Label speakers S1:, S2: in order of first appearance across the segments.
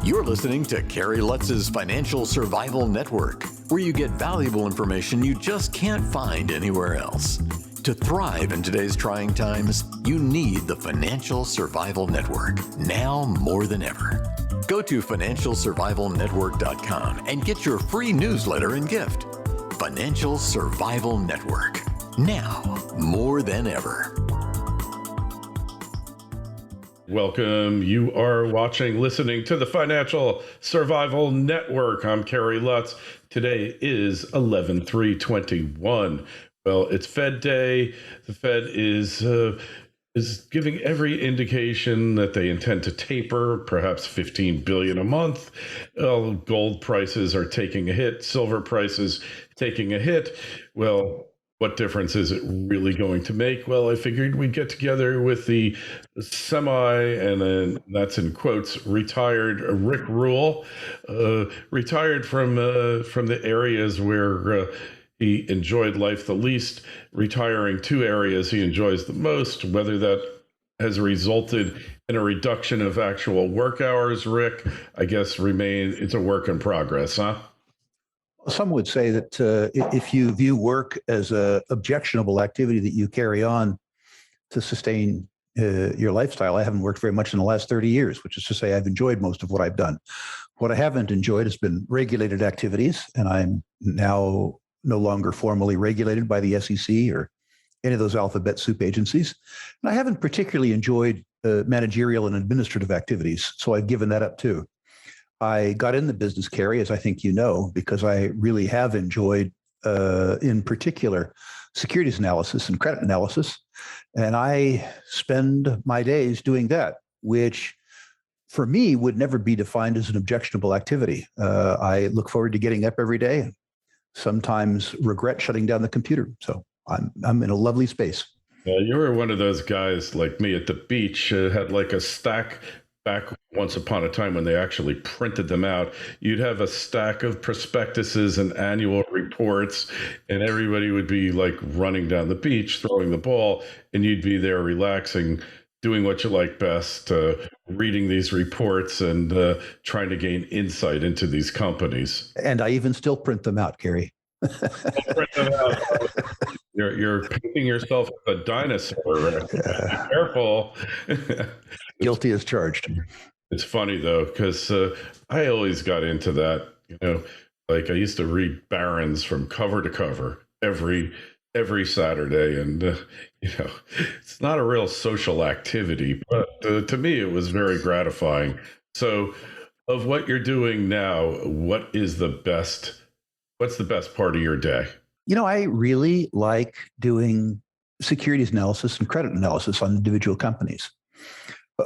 S1: You're listening to Carrie Lutz's Financial Survival Network, where you get valuable information you just can't find anywhere else. To thrive in today's trying times, you need the Financial Survival Network, now more than ever. Go to financialsurvivalnetwork.com and get your free newsletter and gift. Financial Survival Network, now more than ever.
S2: Welcome. You are listening to the Financial Survival Network. I'm Carrie Lutz. Today is 11/3/21. Well, it's Fed Day. The Fed is giving every indication that they intend to taper, perhaps $15 billion a month. Gold prices are taking a hit. Silver prices taking a hit. Well, what difference is it really going to make? Well, I figured we'd get together with the and then that's in quotes, retired Rick Rule, retired from the areas where he enjoyed life the least, retiring to areas he enjoys the most. Whether that has resulted in a reduction of actual work hours, Rick, I guess it's a work in progress, huh?
S3: Some would say that if you view work as an objectionable activity that you carry on to sustain your lifestyle, I haven't worked very much in the last 30 years, which is to say I've enjoyed most of what I've done. What I haven't enjoyed has been regulated activities, and I'm now no longer formally regulated by the SEC or any of those alphabet soup agencies. And I haven't particularly enjoyed managerial and administrative activities, so I've given that up too. I got in the business, Carrie, as I think you know, because I really have enjoyed, in particular, securities analysis and credit analysis. And I spend my days doing that, which for me would never be defined as an objectionable activity. I look forward to getting up every day, and sometimes regret shutting down the computer. So I'm in a lovely space.
S2: You were one of those guys like me at the beach, had like a stack. Back once upon a time when they actually printed them out, you'd have a stack of prospectuses and annual reports, and everybody would be like running down the beach, throwing the ball, and you'd be there relaxing, doing what you like best, reading these reports and trying to gain insight into these companies.
S3: And I even still print them out, Carrie.
S2: Print them out. You're picking yourself as a dinosaur. Be careful.
S3: Guilty as charged.
S2: It's funny though, because I always got into that. Like I used to read Barron's from cover to cover every Saturday, and it's not a real social activity, but to me it was very gratifying. So, of what you're doing now, what's the best part of your day?
S3: I really like doing securities analysis and credit analysis on individual companies.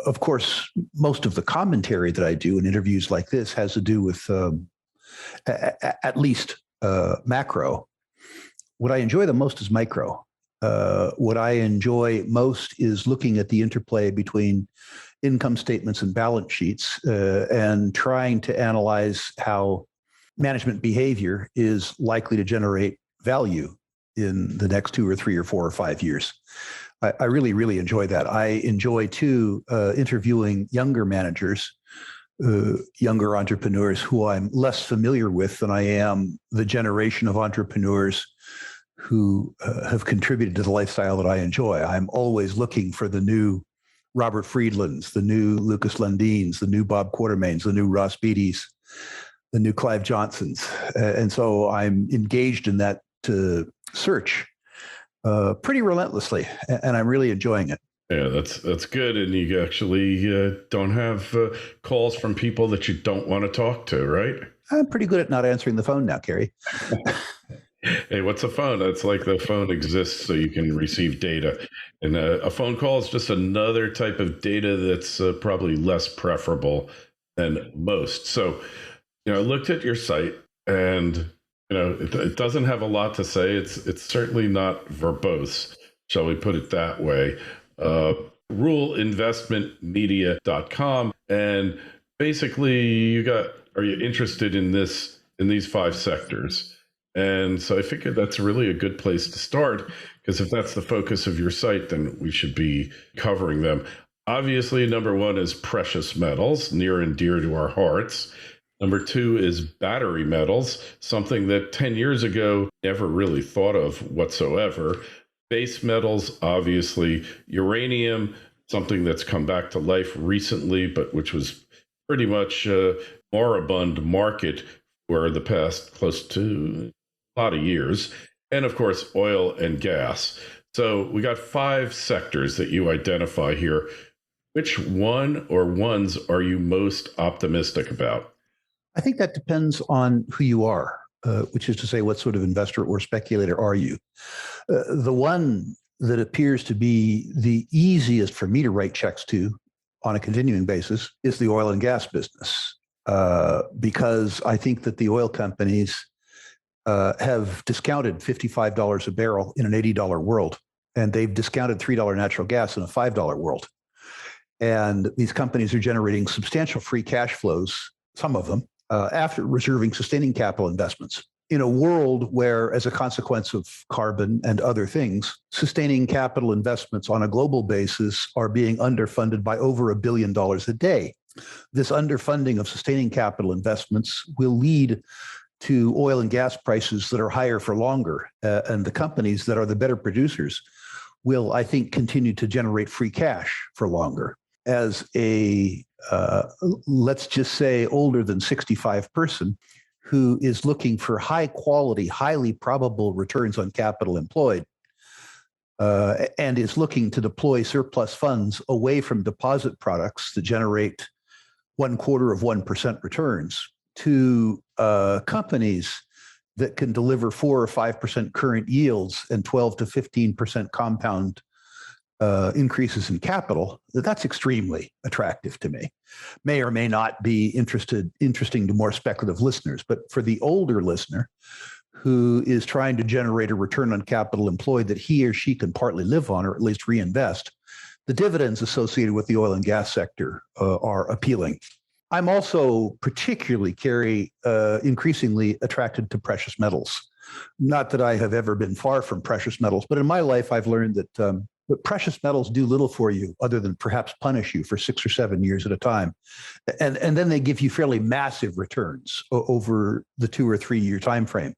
S3: Of course, most of the commentary that I do in interviews like this has to do with at least macro. What I enjoy the most is micro. What I enjoy most is looking at the interplay between income statements and balance sheets and trying to analyze how management behavior is likely to generate value in the next 2 or 3 or 4 or 5 years. I really, really enjoy that. I enjoy, too, interviewing younger managers, younger entrepreneurs who I'm less familiar with than I am the generation of entrepreneurs who have contributed to the lifestyle that I enjoy. I'm always looking for the new Robert Friedlands, the new Lucas Lundins, the new Bob Quartermains, the new Ross Beatties, the new Clive Johnsons. And so I'm engaged in that search pretty relentlessly, and I'm really enjoying it.
S2: Yeah, that's good. And you actually don't have calls from people that you don't want to talk to, right?
S3: I'm pretty good at not answering the phone now, Carrie.
S2: Hey, what's a phone? It's like the phone exists so you can receive data. And a phone call is just another type of data that's probably less preferable than most. So, I looked at your site, and it doesn't have a lot to say. It's certainly not verbose, shall we put it that way. RuleInvestmentMedia.com, and basically are you interested in these 5 sectors? And so I figured that's really a good place to start, because if that's the focus of your site, then we should be covering them. Obviously, number one is precious metals, near and dear to our hearts. Number two is battery metals, something that 10 years ago never really thought of whatsoever. Base metals, obviously, uranium, something that's come back to life recently, but which was pretty much a moribund market for the past close to a lot of years. And of course, oil and gas. So we got 5 sectors that you identify here. Which one or ones are you most optimistic about?
S3: I think that depends on who you are, which is to say, what sort of investor or speculator are you? The one that appears to be the easiest for me to write checks to on a continuing basis is the oil and gas business, because I think that the oil companies have discounted $55 a barrel in an $80 world, and they've discounted $3 natural gas in a $5 world. And these companies are generating substantial free cash flows, some of them, after reserving sustaining capital investments. In a world where, as a consequence of carbon and other things, sustaining capital investments on a global basis are being underfunded by over $1 billion a day. This underfunding of sustaining capital investments will lead to oil and gas prices that are higher for longer. And the companies that are the better producers will, I think, continue to generate free cash for longer. As a, let's just say, older than 65 person who is looking for high quality, highly probable returns on capital employed, and is looking to deploy surplus funds away from deposit products that generate 0.25% returns to companies that can deliver 4 or 5% current yields and 12 to 15% compound increases in capital, that's extremely attractive to me. May or may not be interesting to more speculative listeners, but for the older listener who is trying to generate a return on capital employed that he or she can partly live on or at least reinvest, the dividends associated with the oil and gas sector are appealing. I'm also particularly, Carrie, increasingly attracted to precious metals. Not that I have ever been far from precious metals, but in my life, I've learned that precious metals do little for you other than perhaps punish you for 6 or 7 years at a time. And then they give you fairly massive returns over the 2 or 3 year time frame.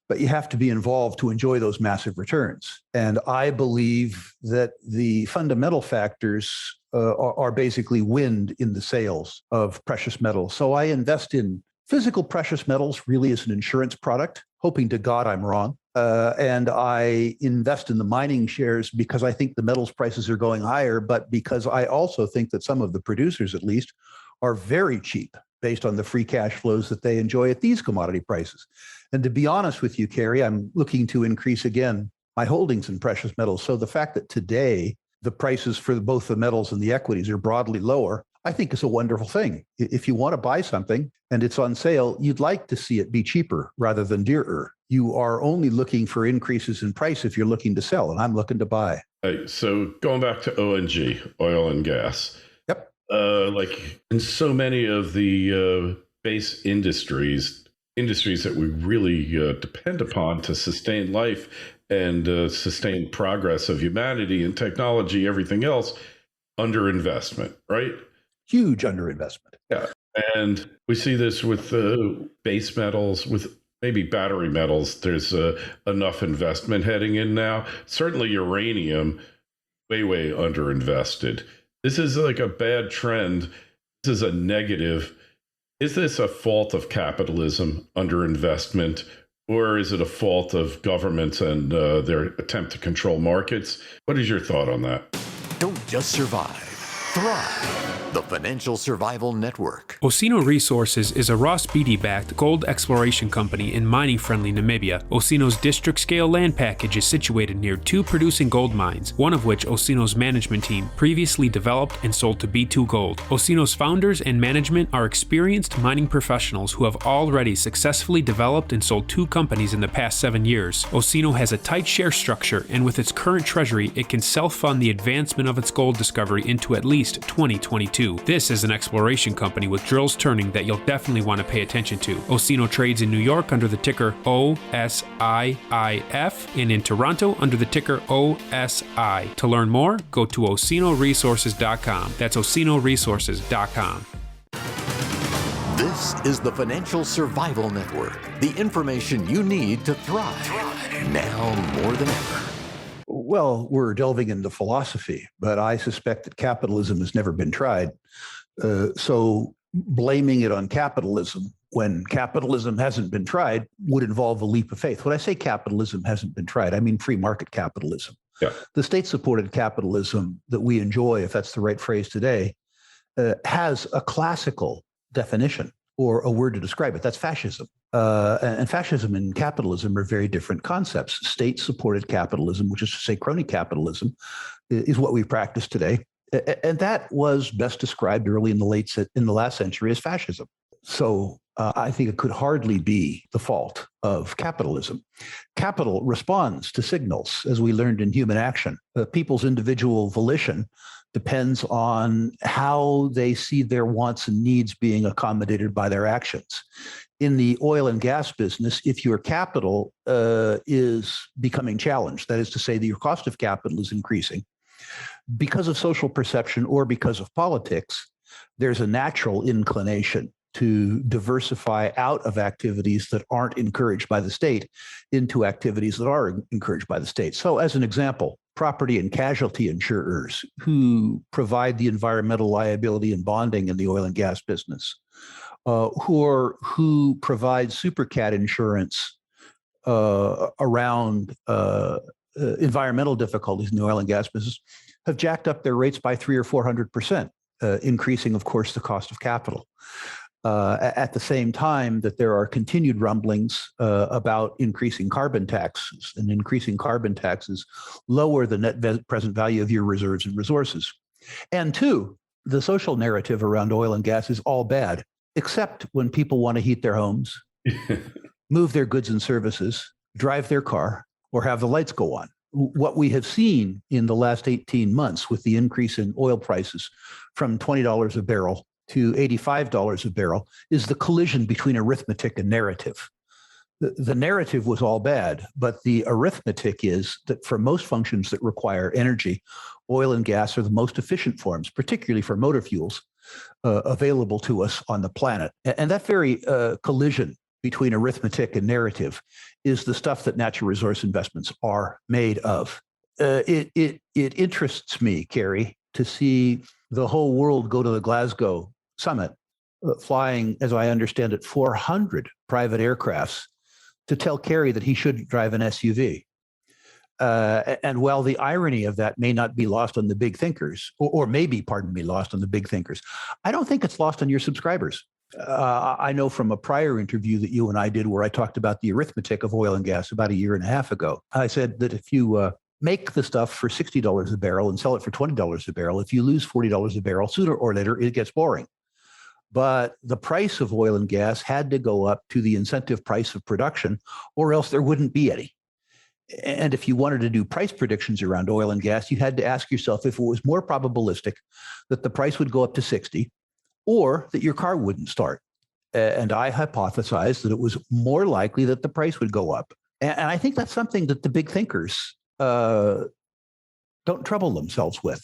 S3: But you have to be involved to enjoy those massive returns. And I believe that the fundamental factors are basically wind in the sails of precious metals. So I invest in physical precious metals really as an insurance product, hoping to God I'm wrong. And I invest in the mining shares because I think the metals prices are going higher, but because I also think that some of the producers, at least, are very cheap based on the free cash flows that they enjoy at these commodity prices. And to be honest with you, Carrie, I'm looking to increase again my holdings in precious metals. So the fact that today the prices for both the metals and the equities are broadly lower, I think is a wonderful thing. If you want to buy something and it's on sale, you'd like to see it be cheaper rather than dearer. You are only looking for increases in price if you're looking to sell, and I'm looking to buy.
S2: So going back to ONG, oil and gas.
S3: Yep.
S2: Like in so many of the base industries that we really depend upon to sustain life and sustain progress of humanity and technology, everything else, underinvestment, right?
S3: Huge underinvestment.
S2: Yeah. And we see this with base metals, with maybe battery metals. There's enough investment heading in now. Certainly uranium, way underinvested. This is like a bad trend. This is a negative. Is this a fault of capitalism, underinvestment, or is it a fault of governments and their attempt to control markets? What is your thought on that?
S1: Don't just survive, thrive. The Financial Survival Network.
S4: Osino Resources is a Ross Beatty-backed gold exploration company in mining-friendly Namibia. Osino's district-scale land package is situated near 2 producing gold mines, one of which Osino's management team previously developed and sold to B2 Gold. Osino's founders and management are experienced mining professionals who have already successfully developed and sold 2 companies in the past 7 years. Osino has a tight share structure, and with its current treasury, it can self-fund the advancement of its gold discovery into at least 2022. too. This is an exploration company with drills turning that you'll definitely want to pay attention to. Osino trades in New York under the ticker OSIIF and in Toronto under the ticker OSI. To learn more, go to OsinoResources.com. That's OsinoResources.com.
S1: This is the Financial Survival Network, the information you need to thrive now more than ever.
S3: Well, we're delving into philosophy, but I suspect that capitalism has never been tried. So blaming it on capitalism when capitalism hasn't been tried would involve a leap of faith. When I say capitalism hasn't been tried, I mean free market capitalism.
S2: Yeah.
S3: The state-supported capitalism that we enjoy, if that's the right phrase today, has a classical definition or a word to describe it. That's fascism. And fascism and capitalism are very different concepts. State-supported capitalism, which is to say crony capitalism, is what we practice today. And that was best described early in the last century as fascism. So I think it could hardly be the fault of capitalism. Capital responds to signals, as we learned in Human Action. People's individual volition depends on how they see their wants and needs being accommodated by their actions. In the oil and gas business, if your capital is becoming challenged, that is to say that your cost of capital is increasing, because of social perception or because of politics, there's a natural inclination to diversify out of activities that aren't encouraged by the state into activities that are encouraged by the state. So as an example, property and casualty insurers who provide the environmental liability and bonding in the oil and gas business, who provide super cat insurance around environmental difficulties in the oil and gas business, have jacked up their rates by 300 or 400%, increasing, of course, the cost of capital. At the same time that there are continued rumblings about increasing carbon taxes, and increasing carbon taxes lower the net present value of your reserves and resources. And two, the social narrative around oil and gas is all bad, except when people want to heat their homes, move their goods and services, drive their car, or have the lights go on. What we have seen in the last 18 months with the increase in oil prices from $20 a barrel to $85 a barrel is the collision between arithmetic and narrative. The narrative was all bad, but the arithmetic is that for most functions that require energy, oil and gas are the most efficient forms, particularly for motor fuels, available to us on the planet. And that very collision between arithmetic and narrative is the stuff that natural resource investments are made of. It interests me, Kerry, to see the whole world go to the Glasgow summit, flying, as I understand it, 400 private aircrafts to tell Kerry that he shouldn't drive an SUV. And while the irony of that may not be lost on the big thinkers, or maybe, pardon me, lost on the big thinkers, I don't think it's lost on your subscribers. I know from a prior interview that you and I did where I talked about the arithmetic of oil and gas about a year and a half ago. I said that if you make the stuff for $60 a barrel and sell it for $20 a barrel, if you lose $40 a barrel, sooner or later, it gets boring. But the price of oil and gas had to go up to the incentive price of production, or else there wouldn't be any. And if you wanted to do price predictions around oil and gas, you had to ask yourself if it was more probabilistic that the price would go up to 60 or that your car wouldn't start. And I hypothesized that it was more likely that the price would go up. And I think that's something that the big thinkers don't trouble themselves with.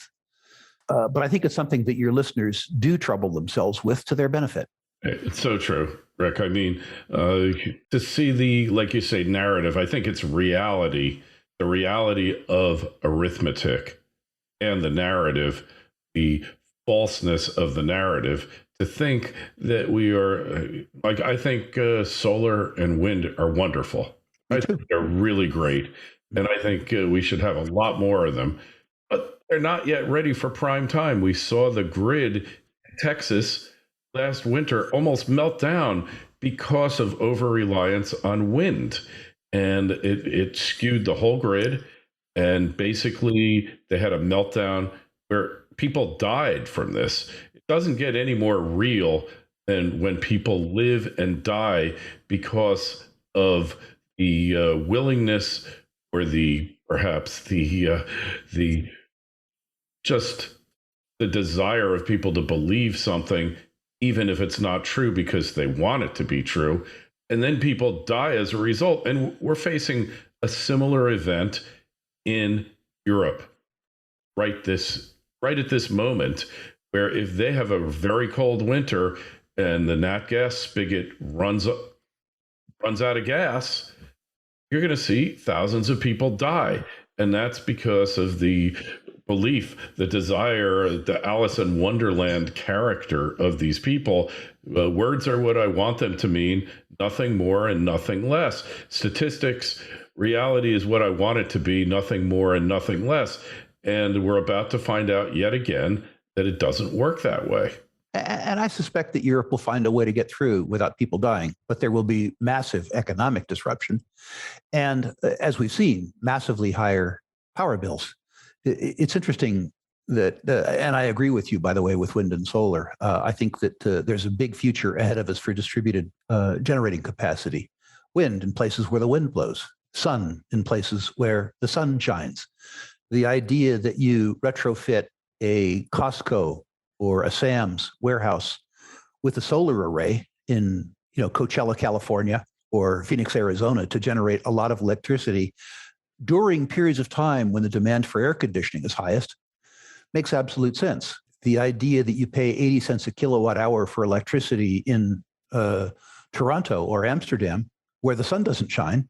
S3: But I think it's something that your listeners do trouble themselves with to their benefit.
S2: It's so true, Rick. I mean, to see the, like you say, narrative, I think it's reality, the reality of arithmetic and the narrative, the falseness of the narrative, to think that we are, like, I think solar and wind are wonderful. I think they're really great. And I think we should have a lot more of them. But they're not yet ready for prime time. We saw the grid in Texas last winter almost melt down because of over-reliance on wind. And it skewed the whole grid. And basically, they had a meltdown where people died from this. It doesn't get any more real than when people live and die because of the willingness or perhaps the the desire of people to believe something, even if it's not true because they want it to be true. And then people die as a result. And we're facing a similar event in Europe right at this moment, where if they have a very cold winter and the nat gas spigot runs out of gas, you're going to see thousands of people die. And that's because of the belief, the desire, the Alice in Wonderland character of these people. Words are what I want them to mean, nothing more and nothing less. Statistics, reality is what I want it to be, nothing more and nothing less. And we're about to find out yet again that it doesn't work that way.
S3: And I suspect that Europe will find a way to get through without people dying, but there will be massive economic disruption. And as we've seen, massively higher power bills. It's interesting that, and I agree with you, by the way, with wind and solar. I think that there's a big future ahead of us for distributed generating capacity. Wind in places where the wind blows, sun in places where the sun shines. The idea that you retrofit a Costco or a Sam's warehouse with a solar array in, Coachella, California, or Phoenix, Arizona, to generate a lot of electricity during periods of time when the demand for air conditioning is highest makes absolute sense. The idea that you pay 80 cents a kilowatt hour for electricity in Toronto or Amsterdam, where the sun doesn't shine,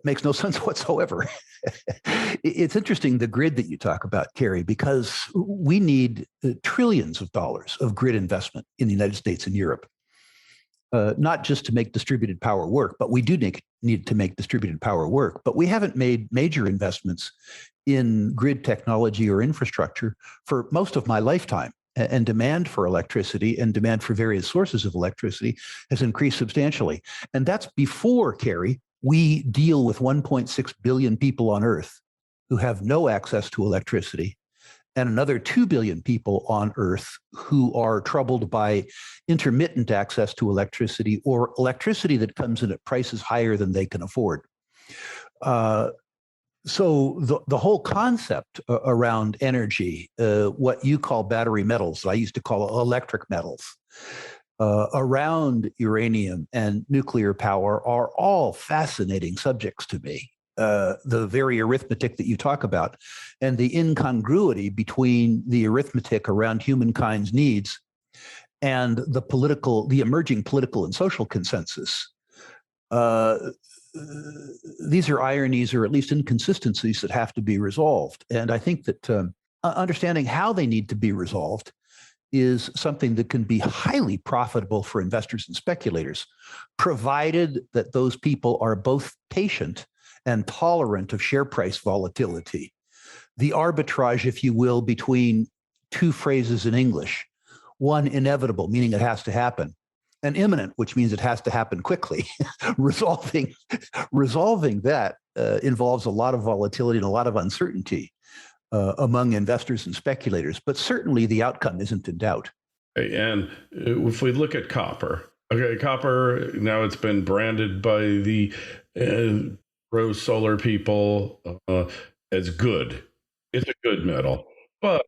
S3: makes no sense whatsoever. It's interesting, the grid that you talk about, Kerry, because we need trillions of dollars of grid investment in the United States and Europe, not just to make distributed power work, but we do need to make distributed power work. But we haven't made major investments in grid technology or infrastructure for most of my lifetime. And demand for electricity and demand for various sources of electricity has increased substantially. And that's before, Kerry, we deal with 1.6 billion people on Earth who have no access to electricity, and another 2 billion people on Earth who are troubled by intermittent access to electricity or electricity that comes in at prices higher than they can afford. So the whole concept around energy, what you call battery metals, I used to call electric metals, around uranium and nuclear power are all fascinating subjects to me. The very arithmetic that you talk about and the incongruity between the arithmetic around humankind's needs and the emerging political and social consensus. These are ironies or at least inconsistencies that have to be resolved. And I think that understanding how they need to be resolved is something that can be highly profitable for investors and speculators, provided that those people are both patient and tolerant of share price volatility. The arbitrage, if you will, between two phrases in English, one inevitable, meaning it has to happen, and imminent, which means it has to happen quickly. Resolving that involves a lot of volatility and a lot of uncertainty among investors and speculators, but certainly the outcome isn't in doubt.
S2: And if we look at copper, copper, now it's been branded by the pro solar people as good. It's a good metal, but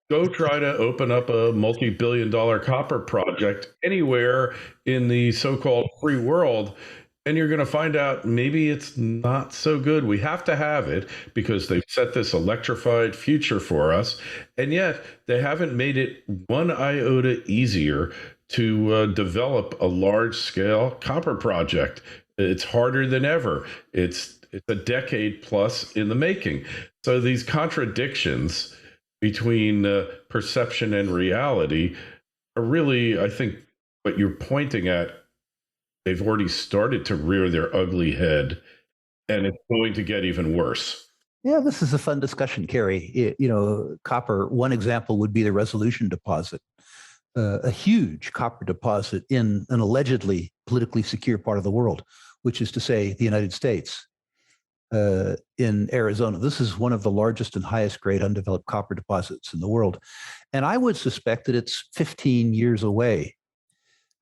S2: go try to open up a multi-billion-dollar copper project anywhere in the so-called free world, and you're going to find out maybe it's not so good. We have to have it because they've set this electrified future for us, and yet they haven't made it one iota easier to develop a large-scale copper project. It's harder than ever. It's a decade plus in the making. So these contradictions between perception and reality are really, I think, what you're pointing at. They've already started to rear their ugly head, and it's going to get even worse.
S3: Yeah, this is a fun discussion, Kerry. Copper, one example would be the Resolution deposit, a huge copper deposit in an allegedly politically secure part of the world, which is to say the United States. In Arizona. This is one of the largest and highest grade undeveloped copper deposits in the world. And I would suspect that it's 15 years away,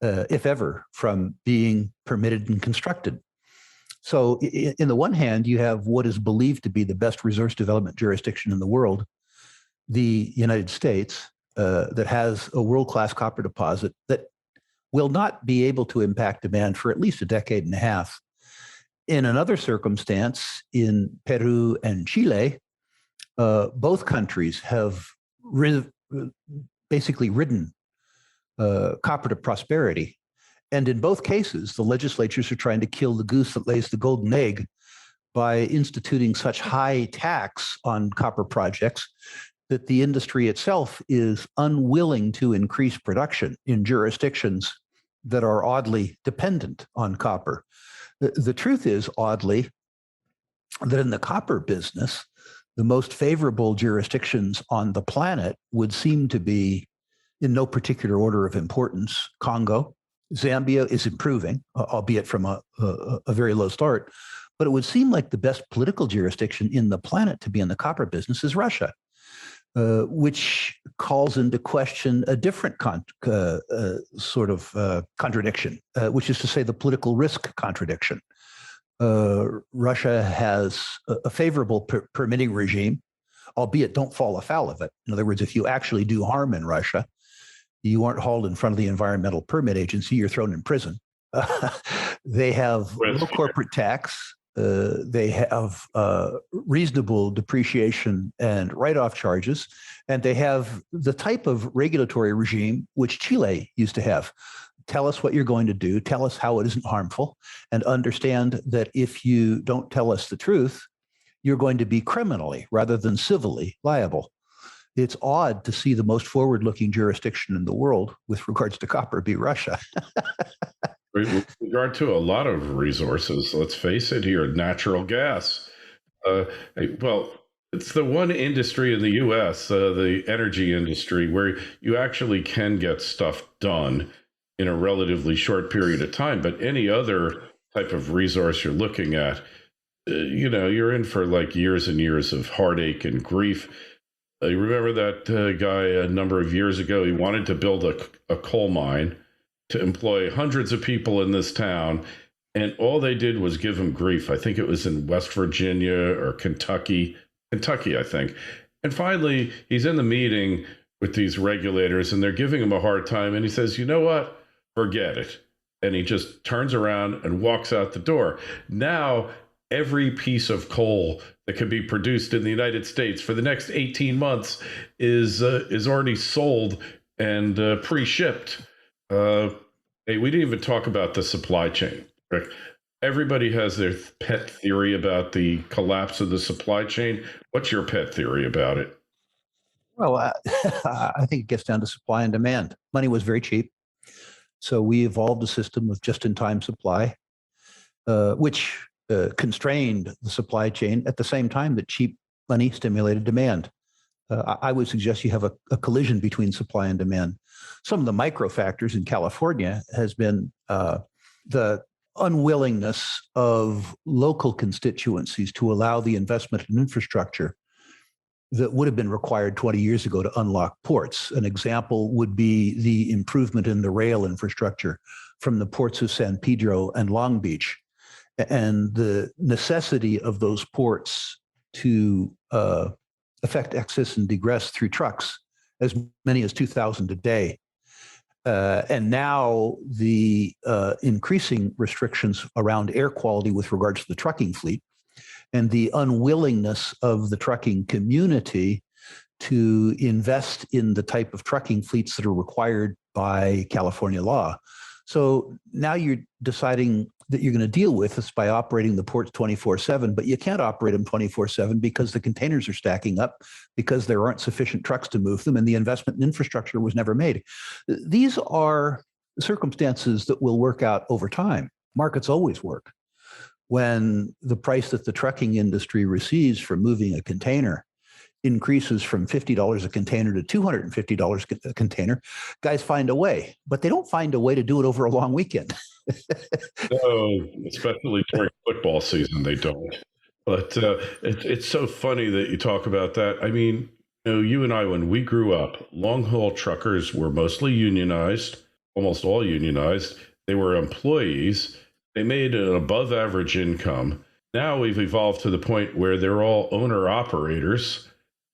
S3: if ever, from being permitted and constructed. So in the one hand, you have what is believed to be the best resource development jurisdiction in the world, the United States, that has a world-class copper deposit that will not be able to impact demand for at least a decade and a half. In another circumstance, in Peru and Chile, both countries have basically ridden copper to prosperity. And in both cases, the legislatures are trying to kill the goose that lays the golden egg by instituting such high tax on copper projects that the industry itself is unwilling to increase production in jurisdictions that are oddly dependent on copper. The truth is, oddly, that in the copper business, the most favorable jurisdictions on the planet would seem to be, in no particular order of importance, Congo. Zambia is improving, albeit from a very low start. But it would seem like the best political jurisdiction in the planet to be in the copper business is Russia, which calls into question a different sort of contradiction, which is to say the political risk contradiction. Russia has a favorable permitting regime, albeit don't fall afoul of it. In other words, if you actually do harm in Russia, you aren't hauled in front of the Environmental Permit Agency, you're thrown in prison. They have low corporate tax. They have reasonable depreciation and write-off charges, and they have the type of regulatory regime which Chile used to have. Tell us what you're going to do, tell us how it isn't harmful, and understand that if you don't tell us the truth, you're going to be criminally rather than civilly liable. It's odd to see the most forward-looking jurisdiction in the world with regards to copper be Russia.
S2: With regard to a lot of resources, let's face it here, natural gas. Well, it's the one industry in the U.S., the energy industry, where you actually can get stuff done in a relatively short period of time. But any other type of resource you're looking at, you're in for like years and years of heartache and grief. You remember that guy a number of years ago, he wanted to build a coal mine to employ hundreds of people in this town, and all they did was give him grief. I think it was in West Virginia or Kentucky, I think. And finally, he's in the meeting with these regulators, and they're giving him a hard time, and he says, you know what? Forget it. And he just turns around and walks out the door. Now, every piece of coal that can be produced in the United States for the next 18 months is already sold and pre-shipped. Hey, we didn't even talk about the supply chain. Rick. Everybody has their pet theory about the collapse of the supply chain. What's your pet theory about it?
S3: Well, I think it gets down to supply and demand. Money was very cheap. So we evolved a system of just-in-time supply, which constrained the supply chain at the same time that cheap money stimulated demand. I would suggest you have a collision between supply and demand. Some of the micro factors in California has been the unwillingness of local constituencies to allow the investment in infrastructure that would have been required 20 years ago to unlock ports. An example would be the improvement in the rail infrastructure from the ports of San Pedro and Long Beach, and the necessity of those ports to affect excess and egress through trucks, as many as 2,000 a day. And now the increasing restrictions around air quality with regards to the trucking fleet, and the unwillingness of the trucking community to invest in the type of trucking fleets that are required by California law. So now you're deciding that you're going to deal with this by operating the ports 24/7, but you can't operate them 24/7 because the containers are stacking up, because there aren't sufficient trucks to move them, and the investment in infrastructure was never made. These are circumstances that will work out over time. Markets always work. When the price that the trucking industry receives for moving a container increases from $50 a container to $250 a container, guys find a way, but they don't find a way to do it over a long weekend.
S2: No, especially during football season, they don't. But it's so funny that you talk about that. I mean, you and I, when we grew up, long-haul truckers were mostly unionized, almost all unionized. They were employees. They made an above-average income. Now we've evolved to the point where they're all owner-operators,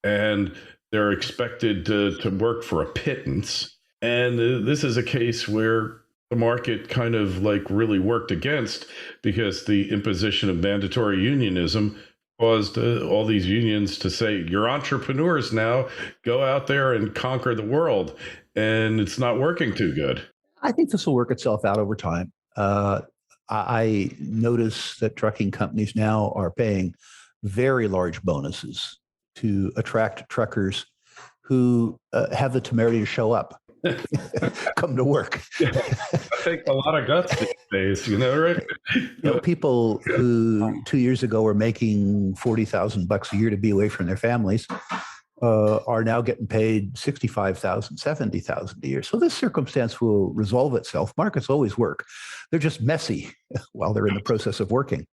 S2: and They're expected to work for a pittance. And this is a case where the market kind of like really worked against, because the imposition of mandatory unionism caused all these unions to say, you're entrepreneurs now, go out there and conquer the world. And it's not working too good.
S3: I think this will work itself out over time. I notice that trucking companies now are paying very large bonuses to attract truckers who have the temerity to show up, come to work.
S2: I think a lot of guts these days, right?
S3: People who 2 years ago were making $40,000 a year to be away from their families are now getting paid $65,000, $70,000 a year. So this circumstance will resolve itself. Markets always work. They're just messy while they're in the process of working.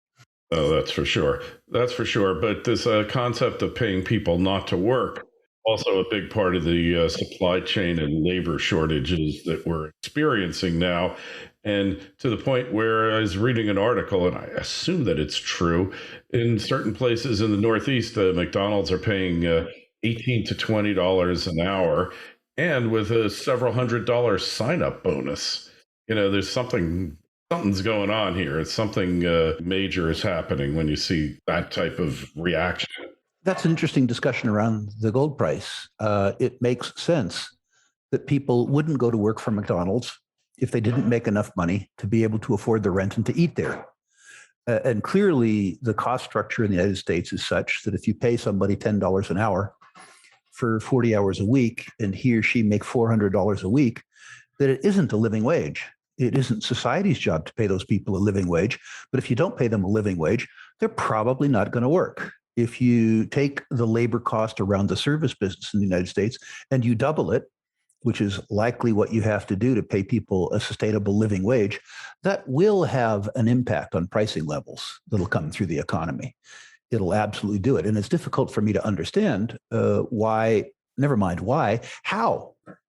S2: Oh, that's for sure. That's for sure. But this concept of paying people not to work, also a big part of the supply chain and labor shortages that we're experiencing now. And to the point where I was reading an article, and I assume that it's true, in certain places in the Northeast, McDonald's are paying $18 to $20 an hour, and with a several $100 sign-up bonus. There's something's going on here. It's something major is happening when you see that type of reaction.
S3: That's an interesting discussion around the gold price. It makes sense that people wouldn't go to work for McDonald's if they didn't make enough money to be able to afford the rent and to eat there. And clearly, the cost structure in the United States is such that if you pay somebody $10 an hour for 40 hours a week, and he or she make $400 a week, that it isn't a living wage. It isn't society's job to pay those people a living wage. But if you don't pay them a living wage, they're probably not going to work. If you take the labor cost around the service business in the United States and you double it, which is likely what you have to do to pay people a sustainable living wage, that will have an impact on pricing levels that'll come through the economy. It'll absolutely do it. And it's difficult for me to understand how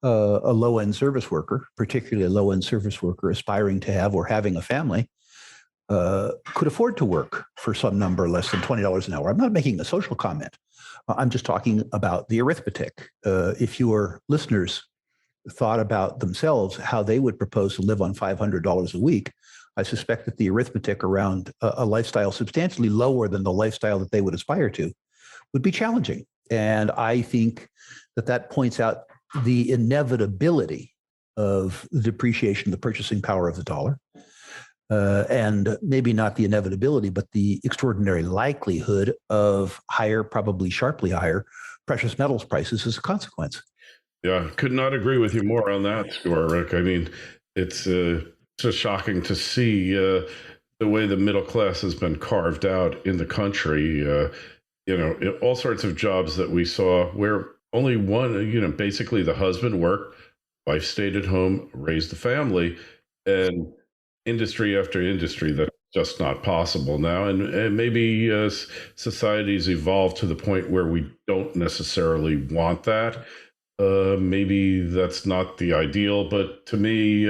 S3: a low-end service worker, particularly a low-end service worker aspiring to have or having a family, could afford to work for some number less than $20 an hour. I'm not making a social comment. I'm just talking about the arithmetic. If your listeners thought about themselves, how they would propose to live on $500 a week, I suspect that the arithmetic around a lifestyle substantially lower than the lifestyle that they would aspire to would be challenging. And I think that points out the inevitability of the depreciation of the purchasing power of the dollar. And maybe not the inevitability, but the extraordinary likelihood of higher, probably sharply higher, precious metals prices as a consequence.
S2: Yeah, could not agree with you more on that score, Rick. I mean, it's just shocking to see the way the middle class has been carved out in the country. All sorts of jobs that we saw where only one, basically the husband worked, wife stayed at home, raised the family, and industry after industry that's just not possible now. And maybe society's evolved to the point where we don't necessarily want that. Maybe that's not the ideal, but to me,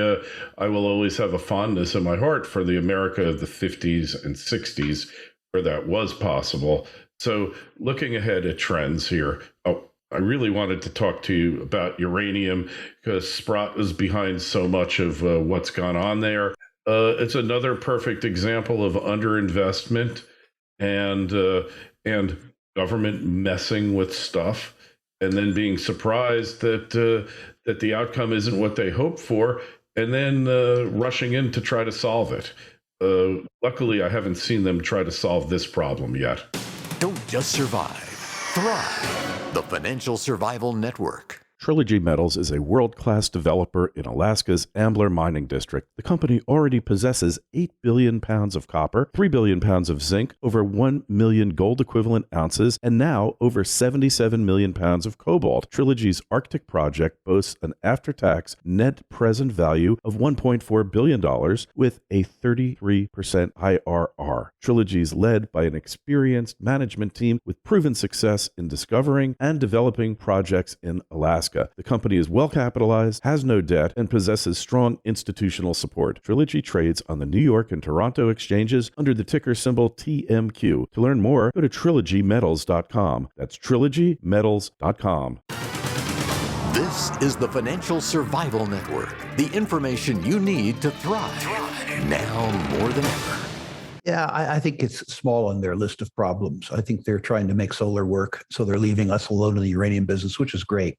S2: I will always have a fondness in my heart for the America of the 50s and 60s where that was possible. So looking ahead at trends here, I really wanted to talk to you about uranium because Sprott is behind so much of what's gone on there. It's another perfect example of underinvestment and government messing with stuff, and then being surprised that the outcome isn't what they hoped for, and then rushing in to try to solve it. Luckily, I haven't seen them try to solve this problem yet.
S1: Don't just survive, thrive. The Financial Survival Network.
S5: Trilogy Metals is a world-class developer in Alaska's Ambler Mining District. The company already possesses 8 billion pounds of copper, 3 billion pounds of zinc, over 1 million gold-equivalent ounces, and now over 77 million pounds of cobalt. Trilogy's Arctic project boasts an after-tax net present value of $1.4 billion with a 33% IRR. Trilogy is led by an experienced management team with proven success in discovering and developing projects in Alaska. Alaska. The company is well capitalized, has no debt, and possesses strong institutional support. Trilogy trades on the New York and Toronto exchanges under the ticker symbol TMQ. To learn more, go to trilogymetals.com. That's trilogymetals.com.
S1: This is the Financial Survival Network, the information you need to thrive now more than ever.
S3: Yeah, I think it's small on their list of problems. I think they're trying to make solar work, so they're leaving us alone in the uranium business, which is great.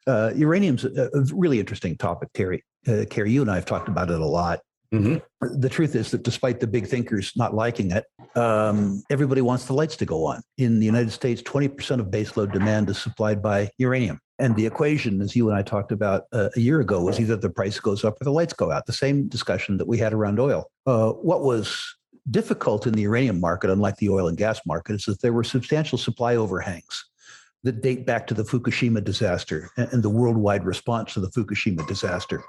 S3: Uranium's a really interesting topic, Terry. Carrie, you and I have talked about it a lot. Mm-hmm. The truth is that despite the big thinkers not liking it, everybody wants the lights to go on. In the United States, 20% of baseload demand is supplied by uranium. And the equation, as you and I talked about a year ago, was either the price goes up or the lights go out. The same discussion that we had around oil. What was difficult in the uranium market, unlike the oil and gas market, is that there were substantial supply overhangs that date back to the Fukushima disaster and the worldwide response to the Fukushima disaster.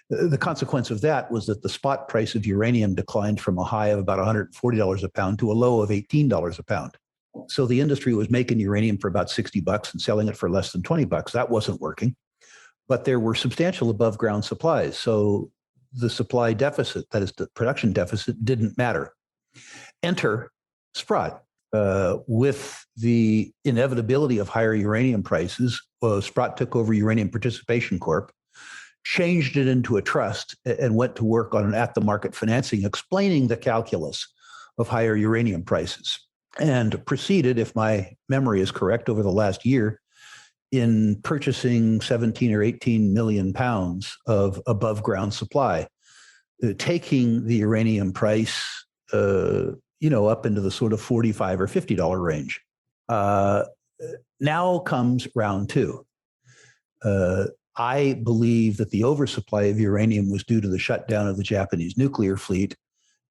S3: The consequence of that was that the spot price of uranium declined from a high of about $140 a pound to a low of $18 a pound. So the industry was making uranium for about $60 and selling it for less than $20. That wasn't working. But there were substantial above ground supplies. So the supply deficit, that is the production deficit, didn't matter. Enter Sprott. With the inevitability of higher uranium prices, Sprott took over Uranium Participation Corp, changed it into a trust, and went to work on an at-the-market financing, explaining the calculus of higher uranium prices, and proceeded, if my memory is correct, over the last year in purchasing 17 or 18 million pounds of above ground supply, taking the uranium price up into the sort of $45 or $50 range. Now comes round two. I believe that the oversupply of uranium was due to the shutdown of the Japanese nuclear fleet.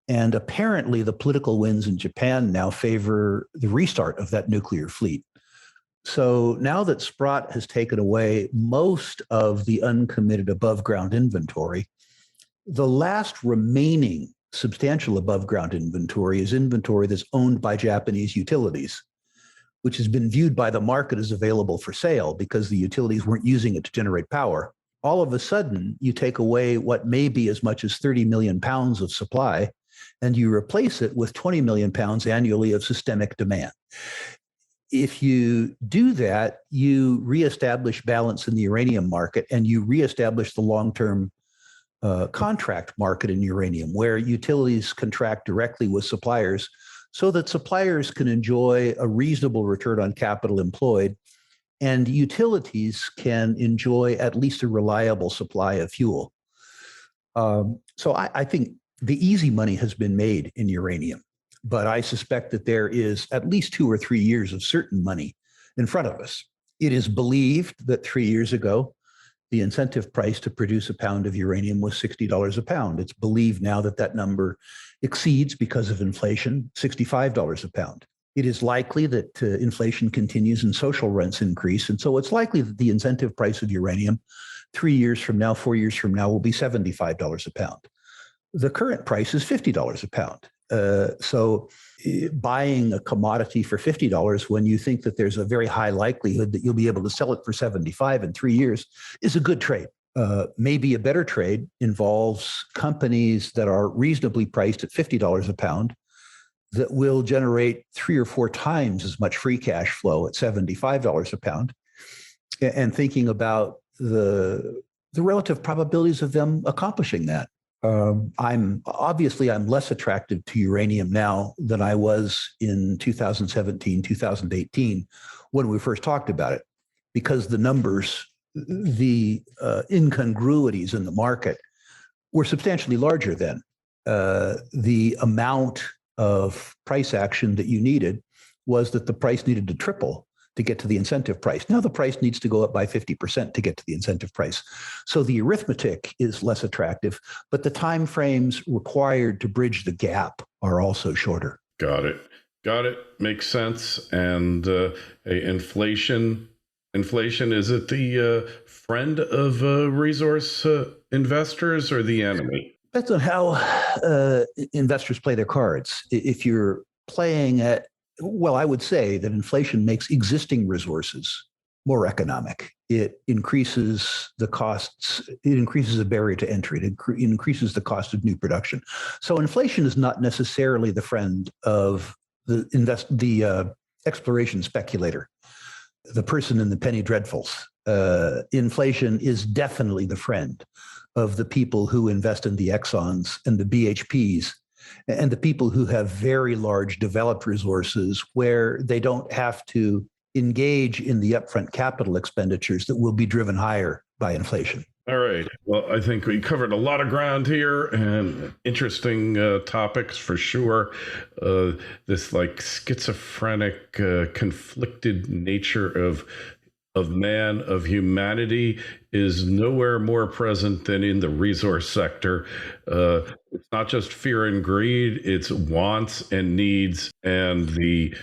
S3: And apparently the political winds in Japan now favor the restart of that nuclear fleet. So now that Sprott has taken away most of the uncommitted above ground inventory, the last remaining substantial above ground inventory is inventory that's owned by Japanese utilities, which has been viewed by the market as available for sale because the utilities weren't using it to generate power. All of a sudden, you take away what may be as much as 30 million pounds of supply, and you replace it with 20 million pounds annually of systemic demand. If you do that, you reestablish balance in the uranium market, and you reestablish the long-term contract market in uranium, where utilities contract directly with suppliers so that suppliers can enjoy a reasonable return on capital employed, and utilities can enjoy at least a reliable supply of fuel. So I think the easy money has been made in uranium, but I suspect that there is at least 2 or 3 years of certain money in front of us. It is believed that 3 years ago, the incentive price to produce a pound of uranium was $60 a pound. It's believed now that that number exceeds, because of inflation, $65 a pound. It is likely that inflation continues and social rents increase. And so it's likely that the incentive price of uranium 3 years from now, 4 years from now, will be $75 a pound. The current price is $50 a pound. So buying a commodity for $50 when you think that there's a very high likelihood that you'll be able to sell it for $75 in 3 years is a good trade. Maybe a better trade involves companies that are reasonably priced at $50 a pound that will generate 3 or 4 times as much free cash flow at $75 a pound, and thinking about the relative probabilities of them accomplishing that. I'm less attracted to uranium now than I was in 2017, 2018, when we first talked about it, because the numbers, the incongruities in the market were substantially larger then. The amount of price action that you needed was that the price needed to triple to get to the incentive price. Now the price needs to go up by 50% to get to the incentive price. So the arithmetic is less attractive, but the time frames required to bridge the gap are also shorter.
S2: Got it. Makes sense. And inflation, is it the friend of resource investors or the enemy?
S3: Depends on how investors play their cards. If you're playing at, well, I would say that inflation makes existing resources more economic. It increases the costs. It increases the barrier to entry. It increases the cost of new production. So inflation is not necessarily the friend of the exploration speculator, the person in the penny dreadfuls. Inflation is definitely the friend of the people who invest in the Exxons and the BHPs and the people who have very large developed resources where they don't have to engage in the upfront capital expenditures that will be driven higher by inflation.
S2: All right. Well, I think we covered a lot of ground here and interesting topics for sure. This like schizophrenic, conflicted nature of man, of humanity, is nowhere more present than in the resource sector. It's not just fear and greed, it's wants and needs and the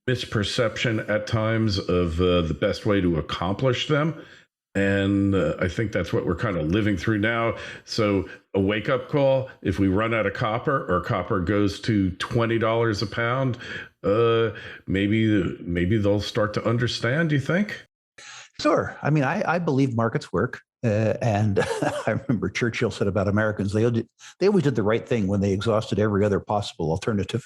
S2: misperception at times of the best way to accomplish them. And I think that's what we're kind of living through now. So a wake-up call, if we run out of copper or copper goes to $20 a pound, maybe they'll start to understand, do you think?
S3: Sure. I mean, I believe markets work. And I remember Churchill said about Americans, they always did the right thing when they exhausted every other possible alternative.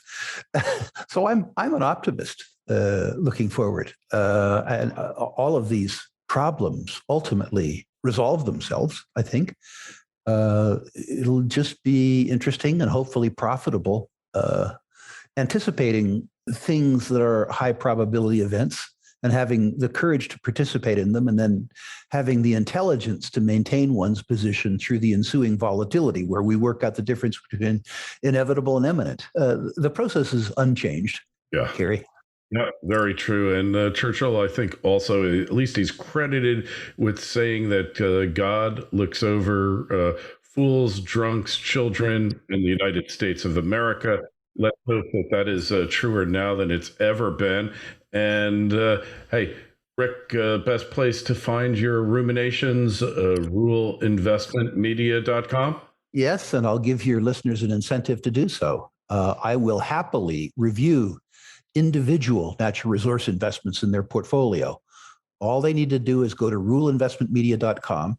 S3: So I'm an optimist looking forward. And all of these problems ultimately resolve themselves, I think. It'll just be interesting and hopefully profitable, anticipating things that are high probability events and having the courage to participate in them, and then having the intelligence to maintain one's position through the ensuing volatility, where we work out the difference between inevitable and imminent. The process is unchanged.
S2: Yeah.
S3: Kerry.
S2: Yeah, very true. And Churchill, I think also, at least he's credited with saying that God looks over fools, drunks, children in the United States of America. Let's hope that is truer now than it's ever been. And hey, Rick, best place to find your ruminations, ruleinvestmentmedia.com.
S3: Yes, and I'll give your listeners an incentive to do so. I will happily review individual natural resource investments in their portfolio. All they need to do is go to ruleinvestmentmedia.com,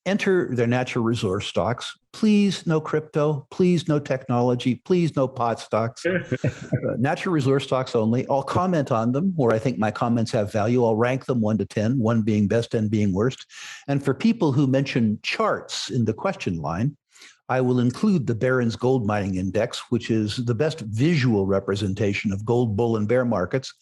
S3: enter their natural resource stocks. Please, no crypto. Please, no technology. Please, no pot stocks. Natural resource stocks only. I'll comment on them where I think my comments have value. I'll rank them 1 to 10, 1 being best, 10 being worst. And for people who mention charts in the question line, I will include the Barron's Gold Mining Index, which is the best visual representation of gold bull and bear markets.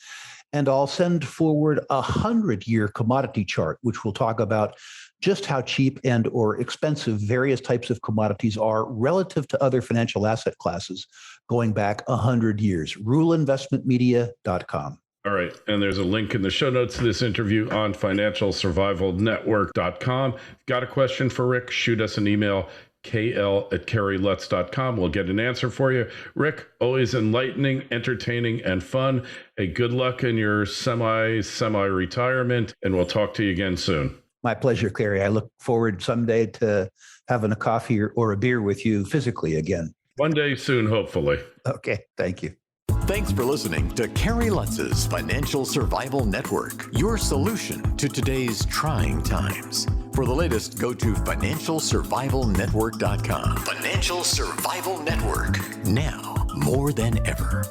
S3: And I'll send forward a 100-year commodity chart, which will talk about just how cheap and or expensive various types of commodities are relative to other financial asset classes going back 100 years. Ruleinvestmentmedia.com.
S2: All right. And there's a link in the show notes to this interview on financialsurvivalnetwork.com. If you've got a question for Rick, shoot us an email, kl@kerrylutz.com. We'll get an answer for you. Rick, always enlightening, entertaining, and fun. Hey, good luck in your semi-retirement, and we'll talk to you again soon.
S3: My pleasure, Clary. I look forward someday to having a coffee or a beer with you physically again.
S2: One day soon, hopefully.
S3: Okay, thank you.
S1: Thanks for listening to Kerry Lutz's Financial Survival Network, your solution to today's trying times. For the latest, go to financialsurvivalnetwork.com. Financial Survival Network, now more than ever.